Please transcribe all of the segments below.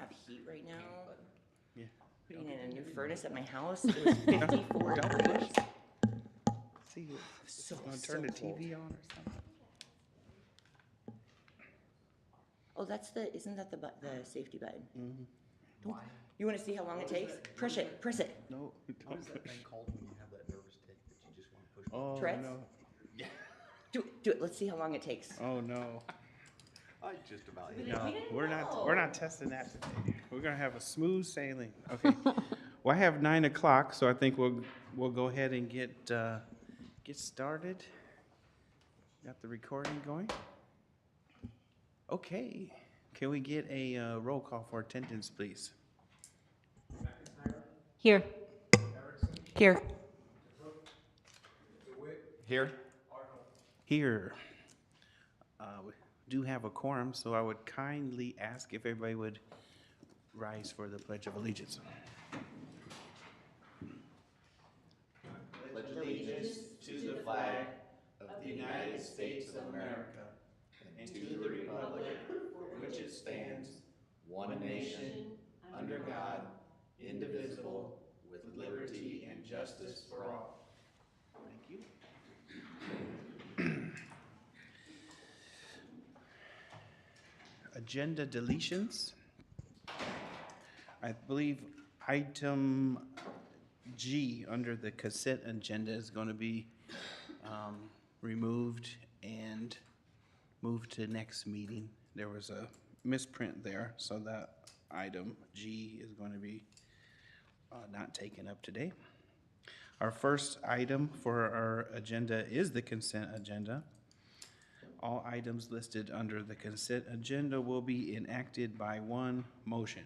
have heat right now. Yeah. Putting in a new furnace at my house. It was 54 degrees. See, So, want to so turn the cold. TV on or something? Oh, that's the, isn't that the safety button? Mm-hmm. Why? You want to see how long it takes? Press it, press it. No, What is that thing called when you have that nervous tick that you just want to push? Oh, Tourette's? no. Yeah. Do it. Let's see how long it takes. Oh, no. I just about hit No, We didn't we're know. not testing that today. We're gonna have a smooth sailing. Okay. Well, I have 9 o'clock, so I think we'll go ahead and get started. Got the recording going? Okay. Can we get a roll call for attendance, please? Here. Here. Here? Here. We do have a quorum, so I would kindly ask if everybody would rise for the Pledge of Allegiance. Pledge allegiance to the flag of the United States of America and to the republic for which it stands, one nation, under God, indivisible, with liberty and justice for all. Thank you. Agenda deletions. I believe item G under the consent agenda is going to be removed and moved to next meeting. There was a misprint there, so that item G is going to be not taken up today. Our first item for our agenda is the consent agenda. All items listed under the consent agenda will be enacted by one motion.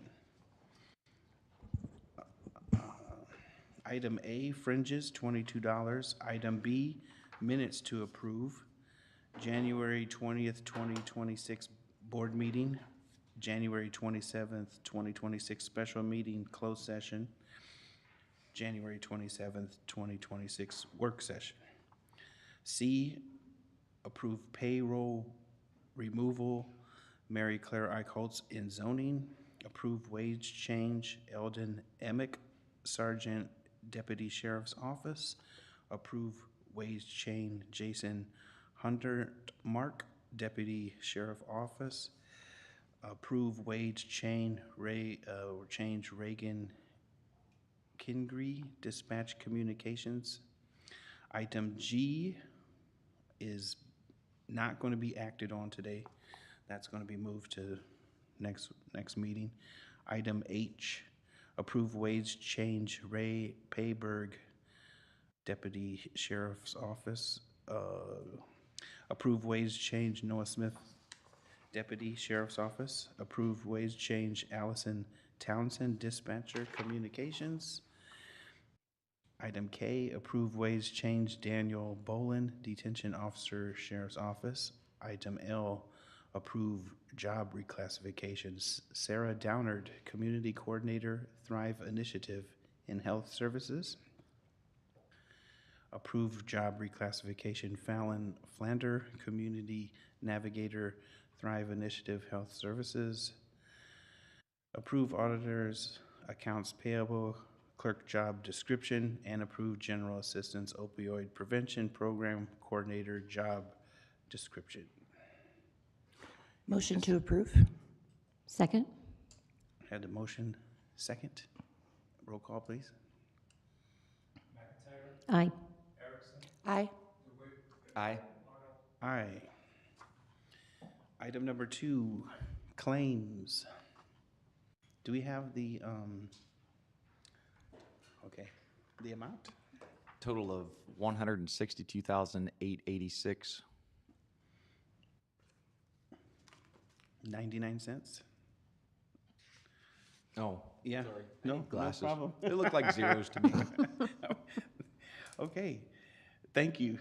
Item A, fringes, $22. Item B, minutes to approve. January 20th, 2026 board meeting. January 27th, 2026 special meeting, closed session. January 27th, 2026 work session. C, approve payroll removal, Mary Claire Eichholtz in zoning. Approve wage change, Eldon Emick, Sergeant Deputy Sheriff's Office. Approve wage change, Jason Hunter Mark, Deputy Sheriff Office. Approve wage change, Reagan Kingree, Dispatch Communications. Item G is not going to be acted on today. That's going to be moved to next meeting. Item H, approve wage change, Ray Payberg, Deputy Sheriff's Office. Approve wage change, Noah Smith, Deputy Sheriff's Office. Approve wage change, Allison Townsend, Dispatcher Communications. Item K, approve wage change, Daniel Bolin, Detention Officer, Sheriff's Office. Item L, approve job reclassifications, Sarah Downard, Community Coordinator, Thrive Initiative in Health Services. Approve job reclassification, Fallon Flander, Community Navigator, Thrive Initiative Health Services. Approve auditors, accounts payable, clerk job description, and approve general assistance opioid prevention program coordinator job description. Motion to approve. Second. Had the motion second. Roll call, please. Aye. Aye. Aye. Aye. Item number 2, claims. Do we have the, okay, the amount? Total of 162,886. 99 cents? Oh, Yeah. sorry. I No, need glasses. no problem. They look like zeros to me. Okay, thank you,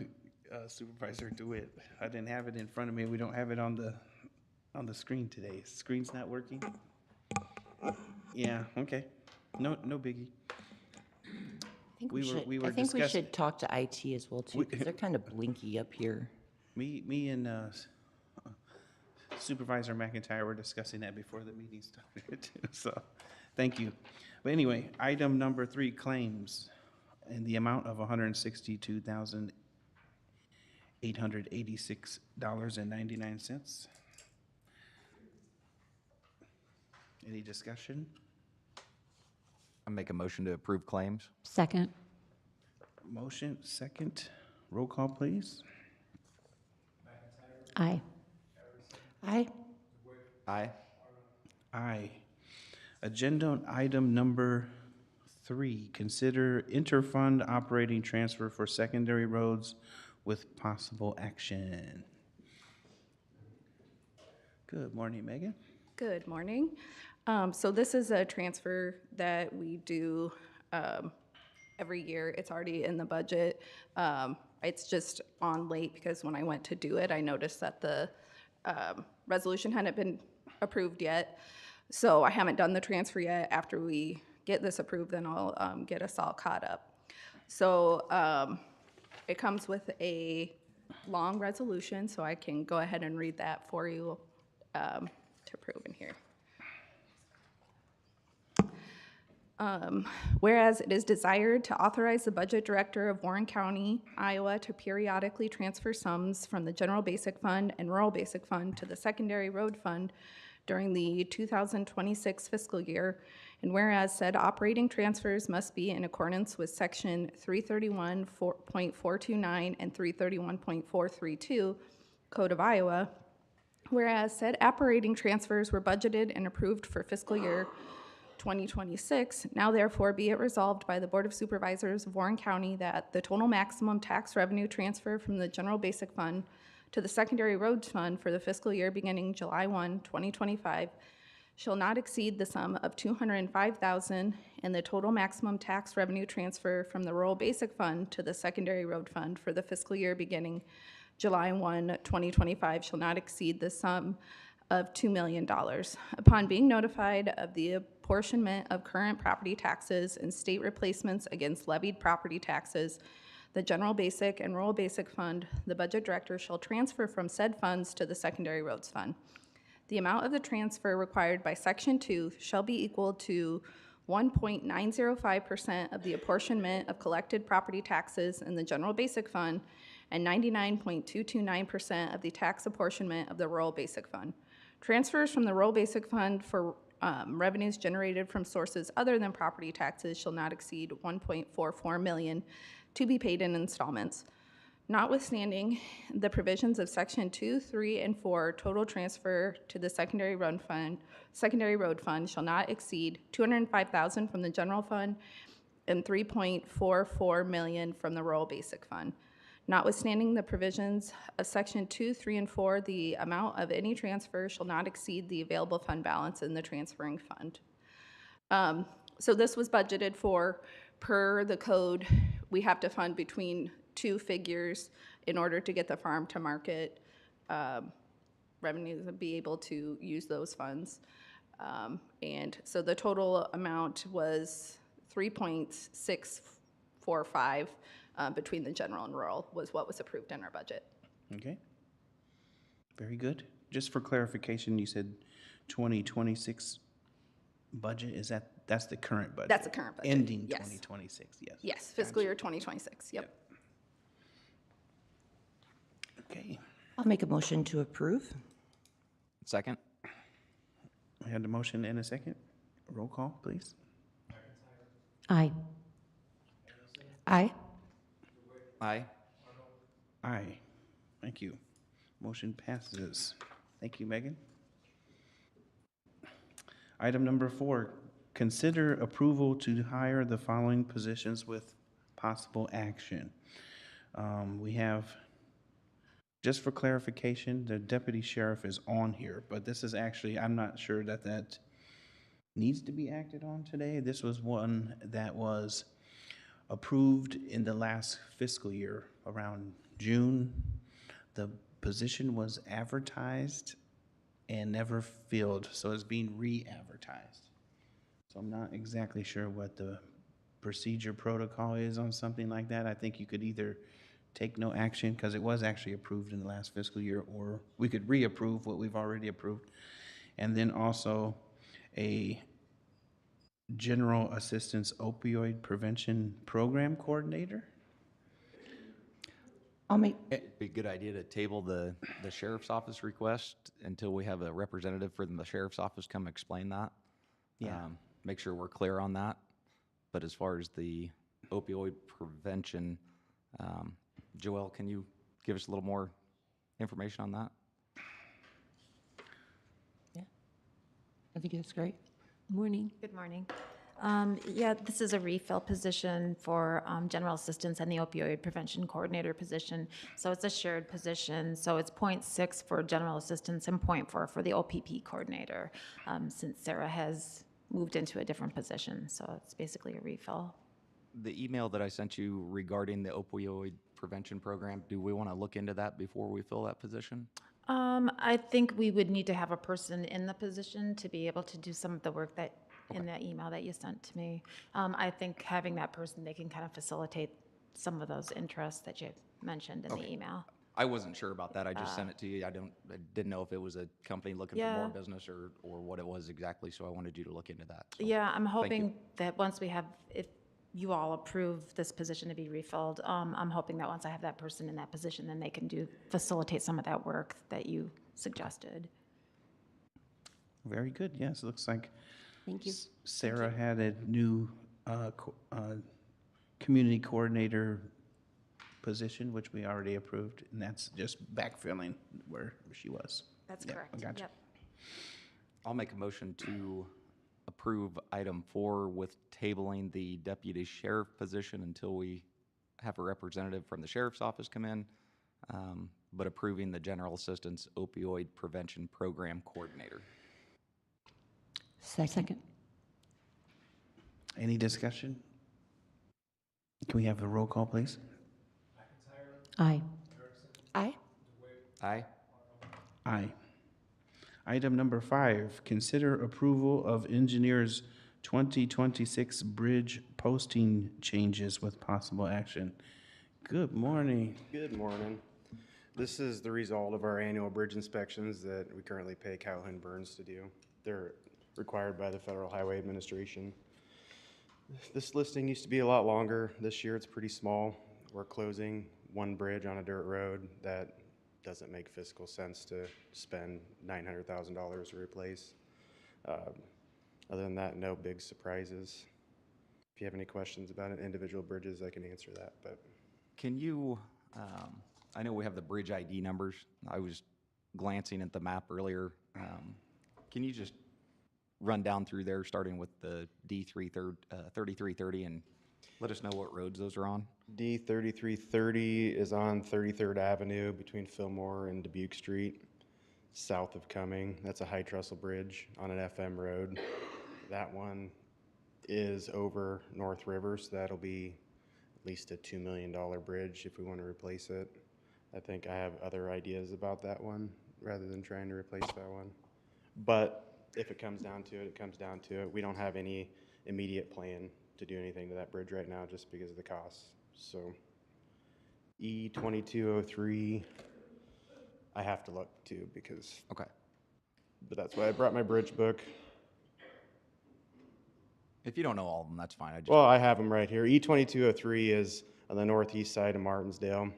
Supervisor DeWitt. I didn't have it in front of me. We don't have it on the screen today. Screen's not working? Yeah, okay. No biggie. I think We were I think we discussing- should talk to IT as well too, because they're kind of blinky up here. Me and Supervisor McIntyre were discussing that before the meeting started, so, thank you. But anyway, item number 3, claims in the amount of $162,886.99. Any discussion? I make a motion to approve claims. Second. Motion, second. Roll call, please. Aye. Aye. Aye. Aye. Agenda item number 3, consider interfund operating transfer for secondary roads with possible action. Good morning, Megan. Good morning. So this is a transfer that we do every year. It's already in the budget. It's just on late because when I went to do it, I noticed that the resolution hadn't been approved yet. So I haven't done the transfer yet. After we get this approved, then I'll get us all caught up. So it comes with a long resolution, so I can go ahead and read that for you to approve in here. Whereas it is desired to authorize the budget director of Warren County, Iowa, to periodically transfer sums from the General Basic Fund and Rural Basic Fund to the Secondary Road Fund during the 2026 fiscal year, and whereas said operating transfers must be in accordance with Section 331.429 and 331.432 Code of Iowa, whereas said operating transfers were budgeted and approved for fiscal year 2026, now therefore be it resolved by the Board of Supervisors of Warren County that the total maximum tax revenue transfer from the General Basic Fund to the Secondary Roads Fund for the fiscal year beginning July 1, 2025 shall not exceed the sum of $205,000, and the total maximum tax revenue transfer from the Rural Basic Fund to the Secondary Road Fund for the fiscal year beginning July 1, 2025 shall not exceed the sum of $2 million. Upon being notified of the apportionment of current property taxes and state replacements against levied property taxes, the General Basic and Rural Basic Fund, the budget director shall transfer from said funds to the Secondary Roads Fund. The amount of the transfer required by Section 2 shall be equal to 1.905% of the apportionment of collected property taxes in the General Basic Fund and 99.229% of the tax apportionment of the Rural Basic Fund. Transfers from the Rural Basic Fund for revenues generated from sources other than property taxes shall not exceed $1.44 million to be paid in installments. Notwithstanding the provisions of Section 2, 3, and 4, total transfer to the Secondary Road Fund shall not exceed $205,000 from the General Fund and $3.44 million from the Rural Basic Fund. Notwithstanding the provisions of Section 2, 3, and 4, the amount of any transfer shall not exceed the available fund balance in the transferring fund. So this was budgeted for per the code. We have to fund between two figures in order to get the farm to market revenues and be able to use those funds. And so the total amount was 3.645 between the general and rural was what was approved in our budget. Okay. Very good. Just for clarification, you said 2026 budget, that's the current budget? That's the current budget. Ending Yes. 2026, yes. Yes, fiscal year 2026, yep. Okay. I'll make a motion to approve. Second. We had a motion and a second. Roll call, please. Aye. Aye. Aye. Aye. Thank you. Motion passes. Thank you, Megan. Item number 4, consider approval to hire the following positions with possible action. We have, just for clarification, the deputy sheriff is on here, but this is actually, I'm not sure that that needs to be acted on today. This was one that was approved in the last fiscal year around June. The position was advertised and never filled, so it's being re-advertised. So I'm not exactly sure what the procedure protocol is on something like that. I think you could either take no action because it was actually approved in the last fiscal year, or we could reapprove what we've already approved. And then also a general assistance opioid prevention program coordinator. I'll make, It'd be a good idea to table the sheriff's office request until we have a representative from the sheriff's office come explain that. Yeah. Make sure we're clear on that. But as far as the opioid prevention, Joelle, can you give us a little more information on that? yeah, I think that's great. Morning. Good morning. Yeah, this is a refill position for general assistance and the opioid prevention coordinator position. So it's a shared position. So it's 0.6 for general assistance and 0.4 for the OPP coordinator, since Sarah has moved into a different position. So it's basically a refill. The email that I sent you regarding the opioid prevention program, do we want to look into that before we fill that position? I think we would need to have a person in the position to be able to do some of the work that in that email that you sent to me. I think having that person, they can kind of facilitate some of those interests that you mentioned in the email. I wasn't sure about that. I just sent it to you. I didn't know if it was a company looking for more Yeah. business or what it was exactly, so I wanted you to look into that. So, Yeah, I'm you. hoping that once we have, if you all approve this position to be refilled, I'm hoping that once I have that person in that position, then they can facilitate some of that work that you suggested. Very good. Yes, it looks like Thank you. Sarah had a new community coordinator position, which we already approved, and that's just backfilling where she was. That's Yep, correct. I gotcha. Yep. I'll make a motion to approve item 4 with tabling the deputy sheriff position until we have a representative from the sheriff's office come in, but approving the general assistance opioid prevention program coordinator. Second. Any discussion? Can we have the roll call, please? Aye. Aye. Aye. Aye. Item number 5, consider approval of engineers 2026 bridge posting changes with possible action. Good morning. Good morning. This is the result of our annual bridge inspections that we currently pay Calhoun Burns to do. They're required by the Federal Highway Administration. This listing used to be a lot longer. This year it's pretty small. We're closing one bridge on a dirt road that doesn't make fiscal sense to spend $900,000 to replace. Other than that, no big surprises. If you have any questions about individual bridges, I can answer that, but. Can you, I know we have the bridge ID numbers. I was glancing at the map earlier. Can you just run down through there, starting with the D3330, and let us know what roads those are on? D3330 is on 33rd Avenue between Fillmore and Dubuque Street, south of Cumming. That's a high trestle bridge on an FM road. That one is over North River, so that'll be at least a $2 million bridge if we want to replace it. I think I have other ideas about that one rather than trying to replace that one. But if it comes down to it, it comes down to it. We don't have any immediate plan to do anything to that bridge right now just because of the costs. So E2203, I have to look too because, Okay. but that's why I brought my bridge book. If you don't know all of them, that's fine. I just, Well, I have them right here. E2203 is on the northeast side of Martinsdale.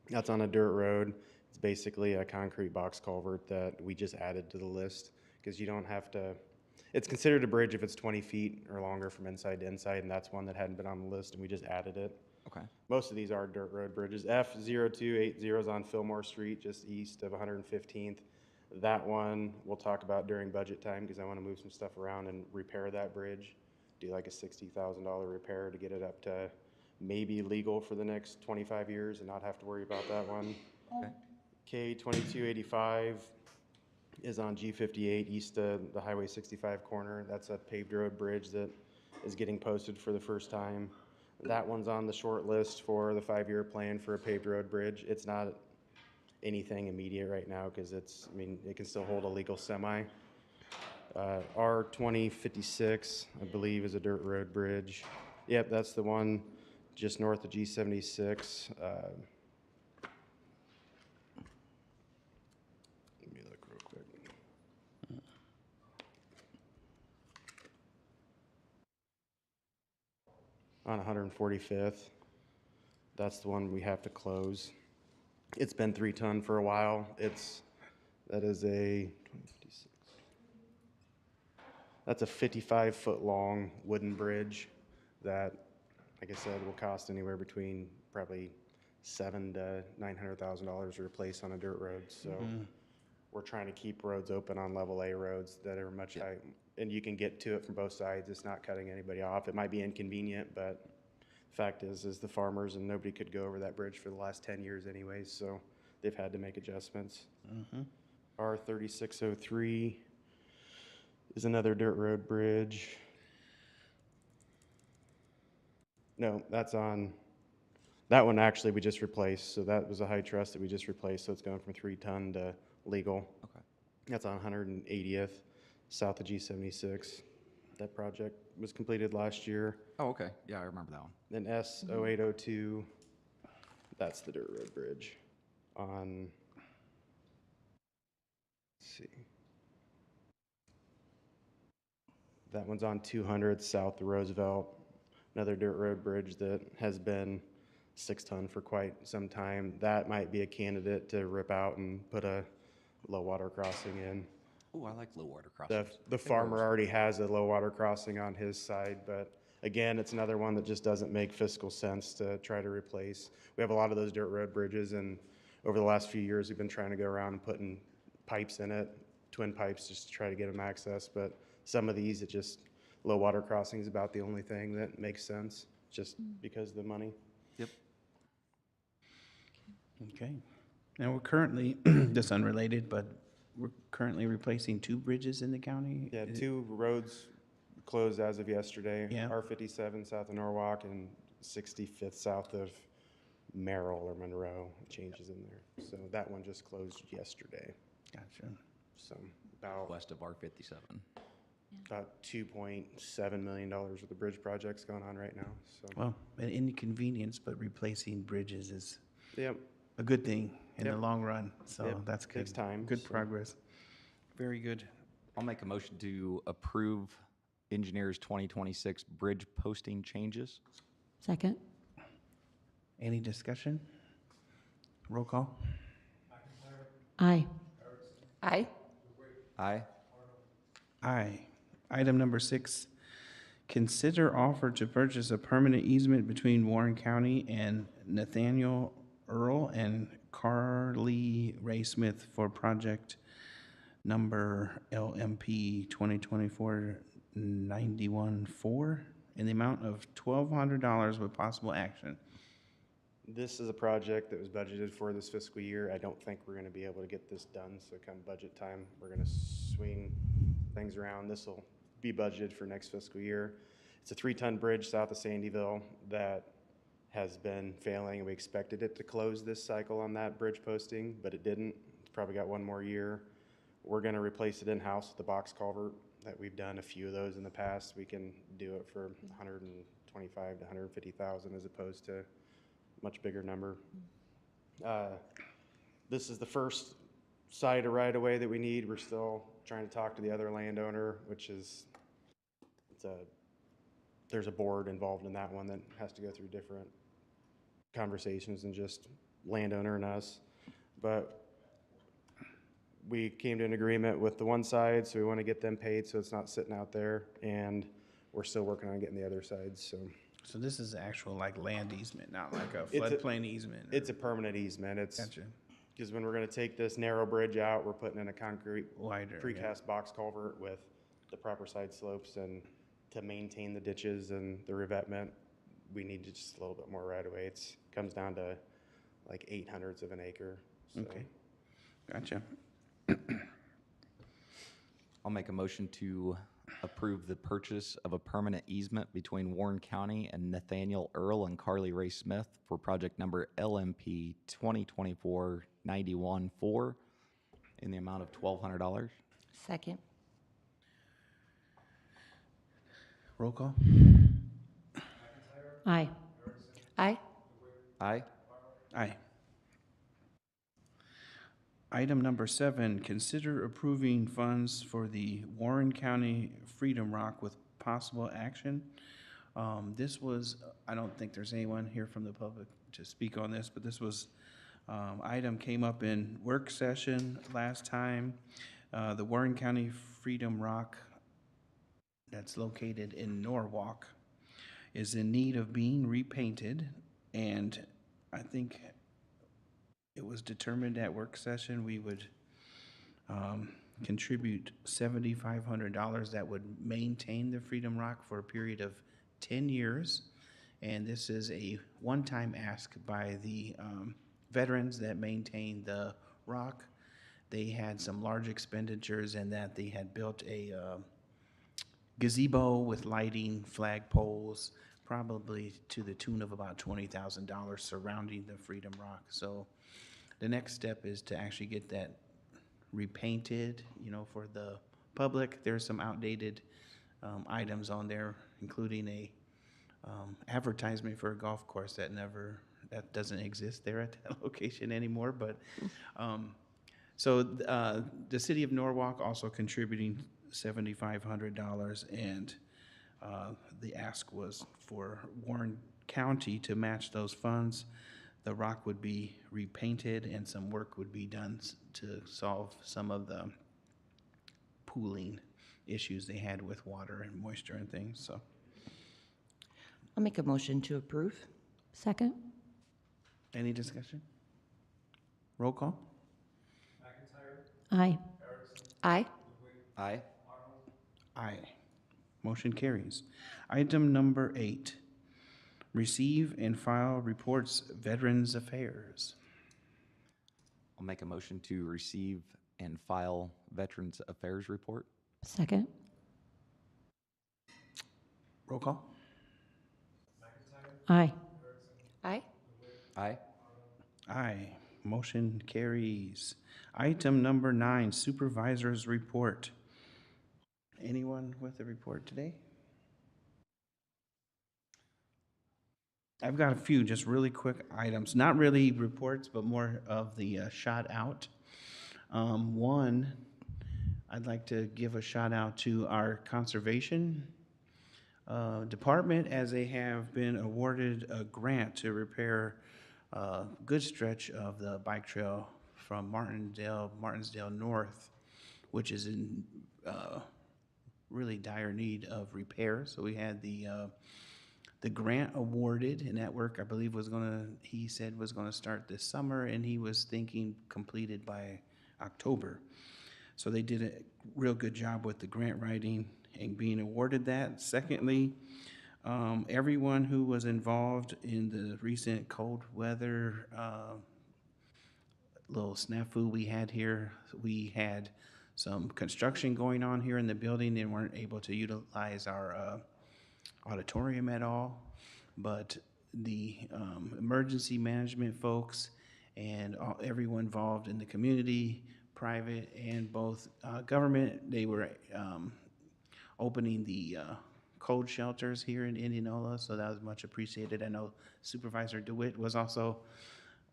That's on a dirt road. It's basically a concrete box culvert that we just added to the list because you don't have to, it's considered a bridge if it's 20 feet or longer from inside to inside, and that's one that hadn't been on the list, and we just added it. okay. Most of these are dirt road bridges. F0280 is on Fillmore Street, just east of 115th. That one we'll talk about during budget time because I want to move some stuff around and repair that bridge. Do like a $60,000 repair to get it up to maybe legal for the next 25 years and not have to worry about that one. Okay. K2285 is on G58 east of the Highway 65 corner. That's a paved road bridge that is getting posted for the first time. That one's on the short list for the 5-year plan for a paved road bridge. It's not anything immediate right now because it's, I mean, it can still hold a legal semi. R2056, I believe, is a dirt road bridge. Yep, that's the one just north of G76. on 145th. That's the one we have to close. It's been 3-ton for a while. That's a 55-foot long wooden bridge that, like I said, will cost anywhere between probably $700,000 to $900,000 to replace on a dirt road. So we're trying to keep roads open on level A roads that are much high, and you can get to it from both sides. It's not cutting anybody off. It might be inconvenient, but the fact is the farmers and nobody could go over that bridge for the last 10 years anyways, so they've had to make adjustments. R 3603 is another dirt road bridge. No, that one actually we just replaced, so that was a high trust that we just replaced, so it's going from 3-ton to legal. Okay. That's on 180th, south of G76. That project was completed last year. Oh, okay. Yeah, I remember that one. Then S 0802, that's the dirt road bridge on, let's see. That one's on 200 south of Roosevelt. Another dirt road bridge that has been 6-ton for quite some time. That might be a candidate to rip out and put a low water crossing in. Oh, I like low water crossings. The farmer already has a low water crossing on his side, but again, it's another one that just doesn't make fiscal sense to try to replace. We have a lot of those dirt road bridges, and over the last few years, we've been trying to go around and putting pipes in it, twin pipes, just to try to get them access. But some of these, low water crossing is about the only thing that makes sense, just because of the money. Yep. Okay. Now, we're currently, this unrelated, but we're currently replacing 2 bridges in the county? Yeah, 2 roads closed as of yesterday. Yeah. R57 south of Norwalk and 65th south of Merrill or Monroe, changes in there. So that one just closed yesterday. Gotcha. So about West of R57. $2.7 million worth of bridge projects going on right now. So Well, an inconvenience, but replacing bridges is yep, a good thing in the Yep. long run. So Yep. that's good. Takes time, Good so. progress. Very good. I'll make a motion to approve engineers 2026 bridge posting changes. Second. Any discussion? Roll call. Aye. Aye. Aye. Aye. Item number 6, consider offer to purchase a permanent easement between Warren County and Nathaniel Earl and Carly Ray Smith for project number LMP 2024-91-4 in the amount of $1,200 with possible action. this is a project that was budgeted for this fiscal year. I don't think we're going to be able to get this done. So come budget time, we're going to swing things around. This will be budgeted for next fiscal year. It's a 3-ton bridge south of Sandyville that has been failing. We expected it to close this cycle on that bridge posting, but it didn't. It's probably got 1 more year. We're going to replace it in-house with the box culvert that we've done a few of those in the past. We can do it for 125 to 150,000 as opposed to a much bigger number. This is the first side of right-of-way that we need. We're still trying to talk to the other landowner, which is, there's a board involved in that one that has to go through different conversations than just landowner and us. But we came to an agreement with the one side, so we want to get them paid so it's not sitting out there, and we're still working on getting the other side, so. So this is actual like land easement, not like a It's a- floodplain easement? It's a permanent easement. It's, Gotcha. because when we're going to take this narrow bridge out, we're putting in a concrete Wider. yeah. precast box culvert with the proper side slopes, and to maintain the ditches and the revetment, we need just a little bit more right away. It comes down to like 0.08 of an acre. So. Okay. Gotcha. I'll make a motion to approve the purchase of a permanent easement between Warren County and Nathaniel Earl and Carly Ray Smith for project number LMP 2024-91-4 in the amount of $1,200. Second. Roll call. Aye. Aye. Aye. Aye. Item number 7, consider approving funds for the Warren County Freedom Rock with possible action. This was, I don't think there's anyone here from the public to speak on this, but this was, item came up in work session last time. The Warren County Freedom Rock, that's located in Norwalk, is in need of being repainted, and I think it was determined at work session we would contribute $7,500 that would maintain the Freedom Rock for a period of 10 years. And this is a one-time ask by the veterans that maintain the rock. They had some large expenditures in that they had built a gazebo with lighting, flag poles, probably to the tune of about $20,000 surrounding the Freedom Rock. So the next step is to actually get that repainted, for the public. There's some outdated items on there, including a advertisement for a golf course that doesn't exist there at that location anymore. But so the city of Norwalk also contributing $7,500, and the ask was for Warren County to match those funds. The rock would be repainted and some work would be done to solve some of the pooling issues they had with water and moisture and things. So I'll make a motion to approve. Second. any discussion? Roll call? Aye. Aye. Aye. Aye. Motion carries. Item number 8, receive and file reports, Veterans Affairs. I'll make a motion to receive and file Veterans Affairs report. Second. Roll call? Aye. Aye. Aye. Aye. Motion carries. Item number 9, Supervisors Report. Anyone with a report today? I've got a few just really quick items, not really reports, but more of the shout out. One, I'd like to give a shout out to our conservation department, as they have been awarded a grant to repair a good stretch of the bike trail from Martinsdale North, which is in really dire need of repair. So we had the grant awarded, and that work, I believe, he said was gonna start this summer, and he was thinking completed by October. So they did a real good job with the grant writing and being awarded that. Secondly, everyone who was involved in the recent cold weather little snafu we had here, we had some construction going on here in the building and weren't able to utilize our auditorium at all, but the emergency management folks and everyone involved in the community, private and both government, they were opening the cold shelters here in Indianola, so that was much appreciated. I know Supervisor DeWitt was also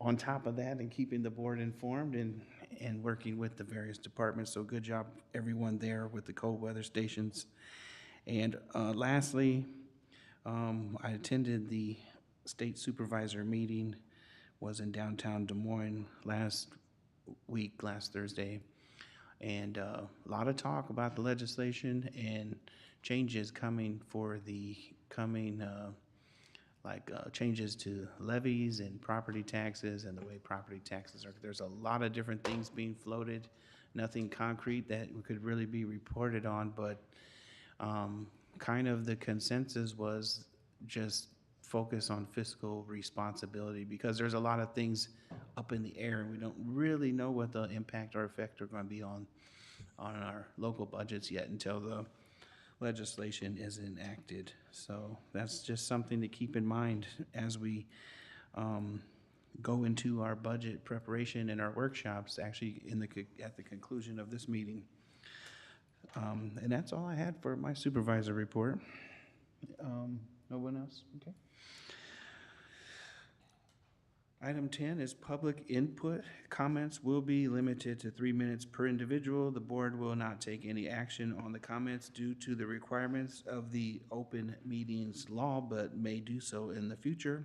on top of that and keeping the board informed and working with the various departments, so good job everyone there with the cold weather stations. And lastly, I attended the state supervisor meeting, was in downtown Des Moines last Thursday, and a lot of talk about the legislation and changes coming for the coming, changes to levies and property taxes and the way property taxes are. There's a lot of different things being floated, nothing concrete that could really be reported on, but kind of the consensus was just focus on fiscal responsibility, because there's a lot of things up in the air and we don't really know what the impact or effect are going to be on our local budgets yet until the legislation is enacted. So that's just something to keep in mind as we go into our budget preparation and our workshops, actually at the conclusion of this meeting. And that's all I had for my supervisor report. No one else? Okay. Item 10 is public input. Comments will be limited to 3 minutes per individual. The board will not take any action on the comments due to the requirements of the open meetings law, but may do so in the future.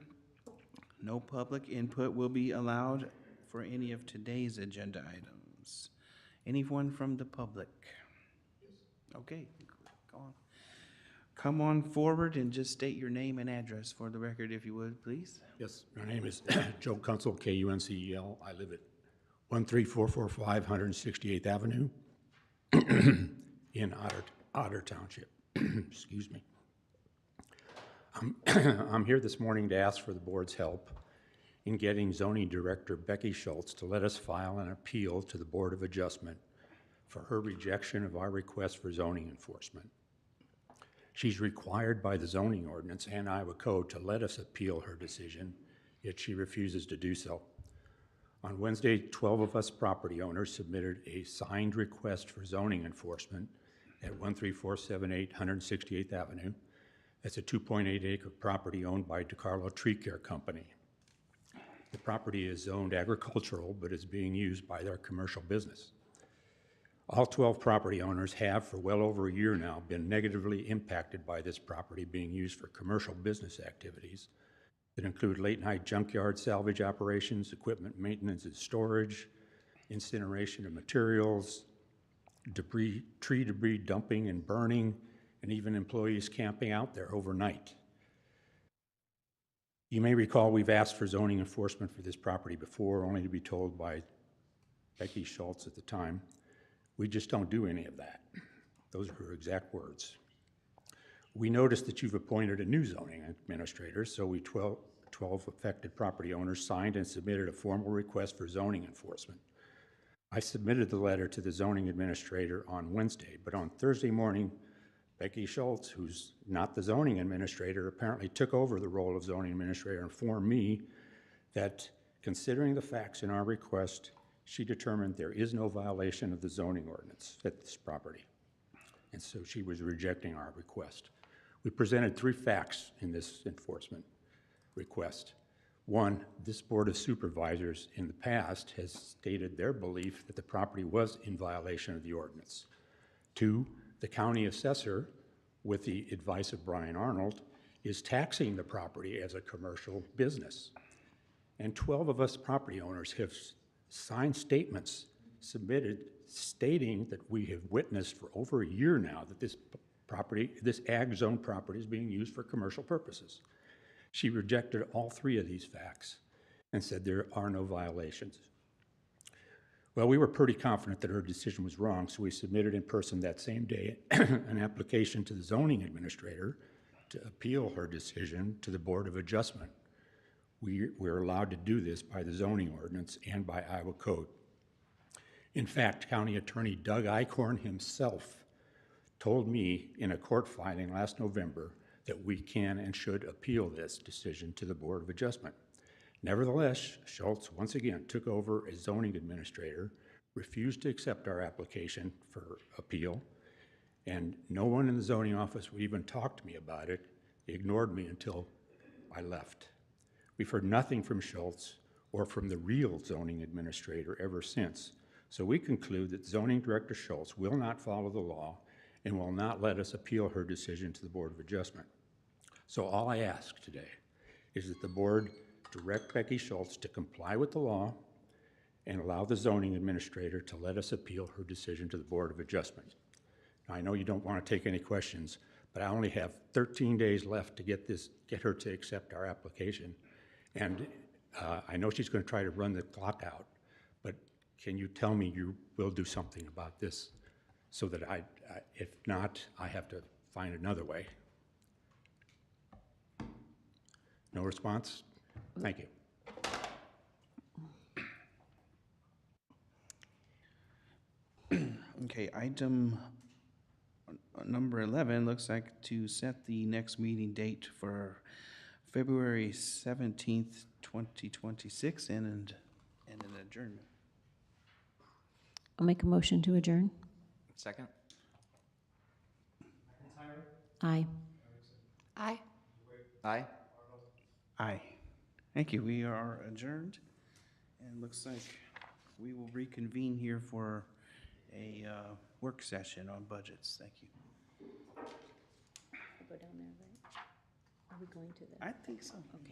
No public input will be allowed for any of today's agenda items. Anyone from the public? Okay, go on. Come on forward and just state your name and address for the record, if you would, please. Yes, my name is Joe Kuncel, Kuncel. I live at 13445 168th Avenue in Otter Township. Excuse me. I'm here this morning to ask for the board's help in getting zoning director Becky Schultz to let us file an appeal to the Board of Adjustment for her rejection of our request for zoning enforcement. She's required by the zoning ordinance and Iowa code to let us appeal her decision, yet she refuses to do so. On Wednesday, 12 of us property owners submitted a signed request for zoning enforcement at 13478 168th Avenue. That's a 2.8 acre property owned by DeCarlo Tree Care Company. The property is zoned agricultural, but is being used by their commercial business. All 12 property owners have, for well over a year now, been negatively impacted by this property being used for commercial business activities that include late-night junkyard salvage operations, equipment maintenance and storage, incineration of materials, tree debris dumping and burning, and even employees camping out there overnight. You may recall we've asked for zoning enforcement for this property before, only to be told by Becky Schultz at the time, we just don't do any of that. Those are her exact words. We noticed that you've appointed a new zoning administrator, so we 12 affected property owners signed and submitted a formal request for zoning enforcement. I submitted the letter to the zoning administrator on Wednesday, but on Thursday morning, Becky Schultz, who's not the zoning administrator, apparently took over the role of zoning administrator and informed me that considering the facts in our request, she determined there is no violation of the zoning ordinance at this property. And so she was rejecting our request. We presented 3 facts in this enforcement request. 1, this Board of Supervisors in the past has stated their belief that the property was in violation of the ordinance. 2, the county assessor, with the advice of Brian Arnold, is taxing the property as a commercial business. And 12 of us property owners have signed statements submitted stating that we have witnessed for over a year now that this property, this ag zone property, is being used for commercial purposes. She rejected all 3 of these facts and said there are no violations. Well, we were pretty confident that her decision was wrong, so we submitted in person that same day an application to the zoning administrator to appeal her decision to the Board of Adjustment. We're allowed to do this by the zoning ordinance and by Iowa code. In fact, County Attorney Doug Eichhorn himself told me in a court filing last November that we can and should appeal this decision to the Board of Adjustment. Nevertheless, Schultz once again took over as zoning administrator, refused to accept our application for appeal, and no one in the zoning office would even talk to me about it. He ignored me until I left. We've heard nothing from Schultz or from the real zoning administrator ever since, so we conclude that Zoning Director Schultz will not follow the law and will not let us appeal her decision to the Board of Adjustment. So all I ask today is that the board direct Becky Schultz to comply with the law and allow the zoning administrator to let us appeal her decision to the Board of Adjustment. Now, I know you don't want to take any questions, but I only have 13 days left to get her to accept our application. And I know she's going to try to run the clock out, but can you tell me you will do something about this so that if not, I have to find another way? No response? Thank you. Okay, item number 11 looks like to set the next meeting date for February 17th, 2026, and an adjournment. I'll make a motion to adjourn. Second? Aye. Aye. Aye. Aye. Thank you. We are adjourned. And looks like we will reconvene here for a work session on budgets. Thank you. Go down there, right? Are we going to the? I think so. Okay.